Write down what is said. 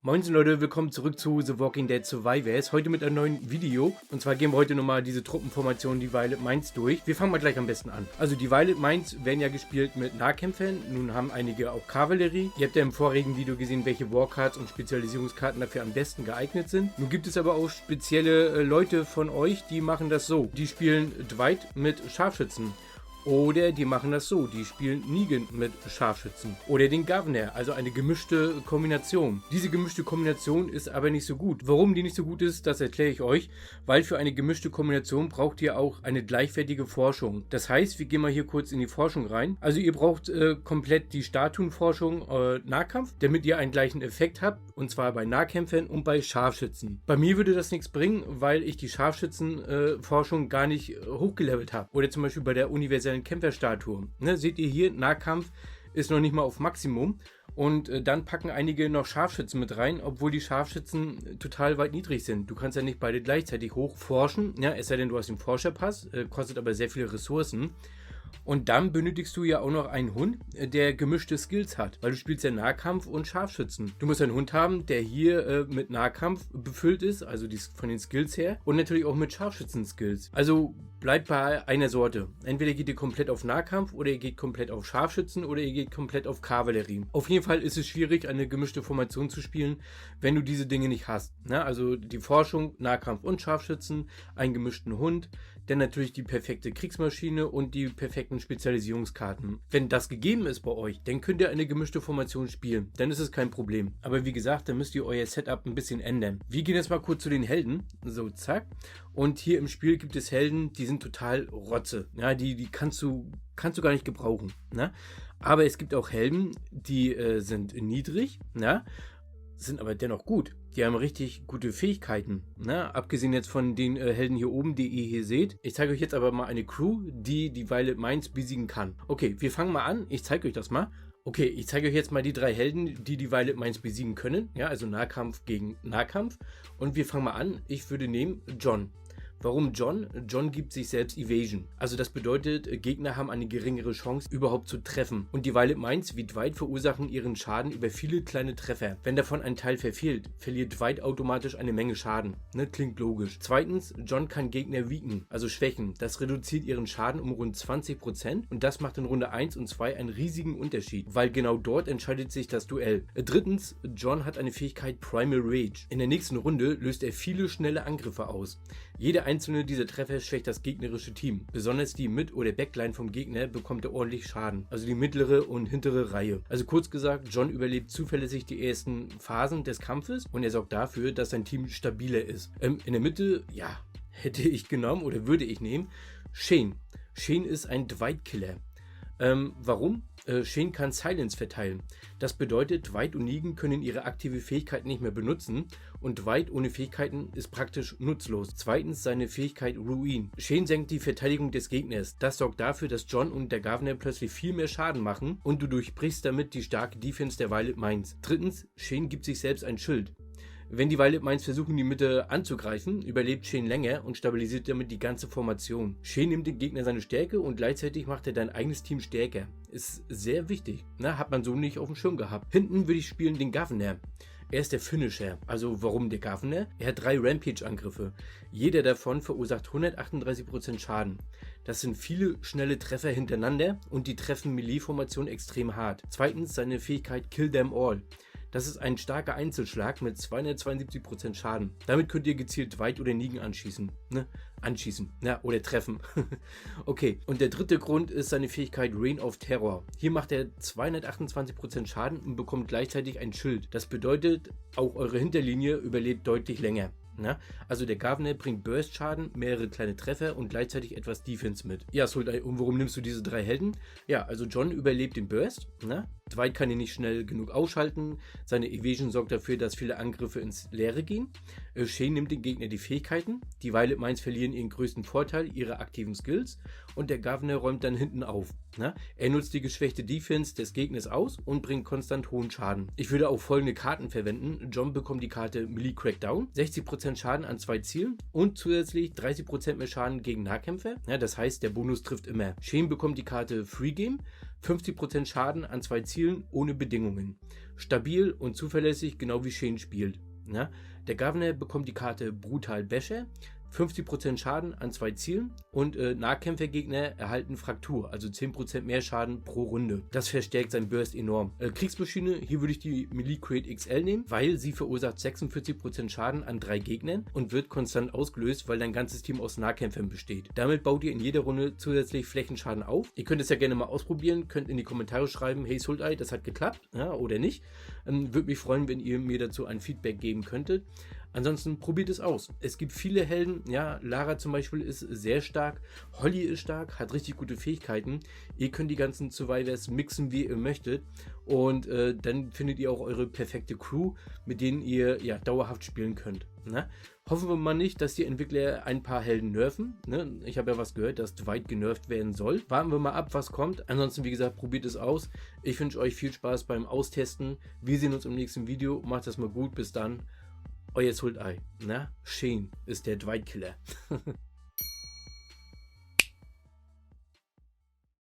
Moin Leute, willkommen zurück zu The Walking Dead Survivors. Heute mit einem neuen Video. Und zwar gehen wir heute nochmal diese Truppenformation, die Violet Mines, durch. Wir fangen mal gleich am besten an. Also die Violet Mines werden ja gespielt mit Nahkämpfern. Nun haben einige auch Kavallerie. Ihr habt ja im vorigen Video gesehen, welche Warcards und Spezialisierungskarten dafür am besten geeignet sind. Nun gibt es aber auch spezielle Leute von euch, die machen das so. Die spielen Dwight mit Scharfschützen. Oder die machen das so, die spielen Negan mit Scharfschützen. Oder den Governor, also eine gemischte Kombination. Diese gemischte Kombination ist aber nicht so gut. Warum die nicht so gut ist, das erkläre ich euch. Weil für eine gemischte Kombination braucht ihr auch eine gleichwertige Forschung. Das heißt, wir gehen mal hier kurz in die Forschung rein. Also ihr braucht komplett die Statuen-Forschung Nahkampf, damit ihr einen gleichen Effekt habt. Und zwar bei Nahkämpfern und bei Scharfschützen. Bei mir würde das nichts bringen, weil ich die Scharfschützen-Forschung gar nicht hochgelevelt habe. Oder zum Beispiel bei der universellen Kämpferstatue. Ne, seht ihr hier, Nahkampf ist noch nicht mal auf Maximum. Und dann packen einige noch Scharfschützen mit rein, obwohl die Scharfschützen total weit niedrig sind. Du kannst ja nicht beide gleichzeitig hoch forschen. Ja, es sei denn, du hast den Forscherpass, kostet aber sehr viele Ressourcen. Und dann benötigst du ja auch noch einen Hund, der gemischte Skills hat, weil du spielst ja Nahkampf und Scharfschützen. Du musst einen Hund haben, der hier mit Nahkampf befüllt ist, also von den Skills her, und natürlich auch mit Scharfschützen-Skills. Also bleibt bei einer Sorte. Entweder geht ihr komplett auf Nahkampf oder ihr geht komplett auf Scharfschützen oder ihr geht komplett auf Kavallerie. Auf jeden Fall ist es schwierig, eine gemischte Formation zu spielen, wenn du diese Dinge nicht hast. Ja, also die Forschung, Nahkampf und Scharfschützen, einen gemischten Hund, dann natürlich die perfekte Kriegsmaschine und die perfekten Spezialisierungskarten. Wenn das gegeben ist bei euch, dann könnt ihr eine gemischte Formation spielen. Dann ist es kein Problem. Aber wie gesagt, dann müsst ihr euer Setup ein bisschen ändern. Wir gehen jetzt mal kurz zu den Helden. So, zack. Und hier im Spiel gibt es Helden, die sind total Rotze. Ja, die kannst du gar nicht gebrauchen. Ne? Aber es gibt auch Helden, die sind niedrig, ne? Sind aber dennoch gut. Die haben richtig gute Fähigkeiten. Ne? Abgesehen jetzt von den Helden hier oben, die ihr hier seht. Ich zeige euch jetzt aber mal eine Crew, die Violet Mines besiegen kann. Okay, wir fangen mal an. Ich zeige euch das mal. Okay, ich zeige euch jetzt mal die 3 Helden, die Violet Mines besiegen können. Ja, also Nahkampf gegen Nahkampf. Und wir fangen mal an. Ich würde nehmen John. Warum John? John gibt sich selbst Evasion. Also das bedeutet, Gegner haben eine geringere Chance, überhaupt zu treffen. Und die Violet Mines wie Dwight verursachen ihren Schaden über viele kleine Treffer. Wenn davon ein Teil verfehlt, verliert Dwight automatisch eine Menge Schaden. Ne, klingt logisch. Zweitens, John kann Gegner weaken, also schwächen. Das reduziert ihren Schaden um rund 20% und das macht in Runde 1 und 2 einen riesigen Unterschied, weil genau dort entscheidet sich das Duell. Drittens, John hat eine Fähigkeit Primal Rage. In der nächsten Runde löst er viele schnelle Angriffe aus. Jede einzelne dieser Treffer schwächt das gegnerische Team. Besonders die Mid- oder Backline vom Gegner bekommt er ordentlich Schaden. Also die mittlere und hintere Reihe. Also kurz gesagt, John überlebt zuverlässig die ersten Phasen des Kampfes und er sorgt dafür, dass sein Team stabiler ist. In der Mitte, ja, hätte ich genommen oder würde ich nehmen, Shane. Shane ist ein Dwight-Killer. Warum? Shane kann Silence verteilen. Das bedeutet, Dwight und Negan können ihre aktive Fähigkeit nicht mehr benutzen und Dwight ohne Fähigkeiten ist praktisch nutzlos. Zweitens seine Fähigkeit Ruin. Shane senkt die Verteidigung des Gegners. Das sorgt dafür, dass John und der Governor plötzlich viel mehr Schaden machen und du durchbrichst damit die starke Defense der Violet Mines. Drittens, Shane gibt sich selbst ein Schild. Wenn die Violet Mines versuchen, die Mitte anzugreifen, überlebt Shane länger und stabilisiert damit die ganze Formation. Shane nimmt dem Gegner seine Stärke und gleichzeitig macht er dein eigenes Team stärker. Ist sehr wichtig. Na, hat man so nicht auf dem Schirm gehabt. Hinten würde ich spielen den Governor. Er ist der Finisher. Also warum der Governor? Er hat 3 Rampage-Angriffe. Jeder davon verursacht 138% Schaden. Das sind viele schnelle Treffer hintereinander und die treffen Melee-Formation extrem hart. Zweitens seine Fähigkeit Kill Them All. Das ist ein starker Einzelschlag mit 272% Schaden. Damit könnt ihr gezielt Dwight oder Negan anschießen. Ne? Anschießen. Ja, oder treffen. Okay, und der dritte Grund ist seine Fähigkeit Reign of Terror. Hier macht er 228% Schaden und bekommt gleichzeitig ein Schild. Das bedeutet, auch eure Hinterlinie überlebt deutlich länger. Na? Also der Governor bringt Burst-Schaden, mehrere kleine Treffer und gleichzeitig etwas Defense mit. Ja, Soldai, und warum nimmst du diese 3 Helden? Ja, also John überlebt den Burst. Na? Dwight kann ihn nicht schnell genug ausschalten. Seine Evasion sorgt dafür, dass viele Angriffe ins Leere gehen. Shane nimmt den Gegner die Fähigkeiten. Die Violet Mines verlieren ihren größten Vorteil, ihre aktiven Skills. Und der Governor räumt dann hinten auf. Na? Er nutzt die geschwächte Defense des Gegners aus und bringt konstant hohen Schaden. Ich würde auch folgende Karten verwenden. John bekommt die Karte Melee Crackdown, 60% Schaden an 2 Zielen und zusätzlich 30% mehr Schaden gegen Nahkämpfer. Ja, das heißt, der Bonus trifft immer. Shane bekommt die Karte Free Game, 50% Schaden an 2 Zielen ohne Bedingungen. Stabil und zuverlässig, genau wie Shane spielt. Ja? Der Governor bekommt die Karte Brutal Basher, 50% Schaden an 2 Zielen und Nahkämpfergegner erhalten Fraktur, also 10% mehr Schaden pro Runde. Das verstärkt sein Burst enorm. Kriegsmaschine, hier würde ich die Melee Crate XL nehmen, weil sie verursacht 46% Schaden an 3 Gegnern und wird konstant ausgelöst, weil dein ganzes Team aus Nahkämpfern besteht. Damit baut ihr in jeder Runde zusätzlich Flächenschaden auf. Ihr könnt es ja gerne mal ausprobieren, könnt in die Kommentare schreiben, hey Sultai, das hat geklappt, ja, oder nicht. Würde mich freuen, wenn ihr mir dazu ein Feedback geben könntet. Ansonsten probiert es aus. Es gibt viele Helden, ja, Lara zum Beispiel ist sehr stark, Holly ist stark, hat richtig gute Fähigkeiten. Ihr könnt die ganzen Survivors mixen, wie ihr möchtet, und dann findet ihr auch eure perfekte Crew, mit denen ihr ja dauerhaft spielen könnt. Ne? Hoffen wir mal nicht, dass die Entwickler ein paar Helden nerven. Ne? Ich habe ja was gehört, dass Dwight genervt werden soll. Warten wir mal ab, was kommt. Ansonsten, wie gesagt, probiert es aus. Ich wünsche euch viel Spaß beim Austesten. Wir sehen uns im nächsten Video. Macht das mal gut. Bis dann. Euer Sultai. Na? Shane ist der Dwight-Killer.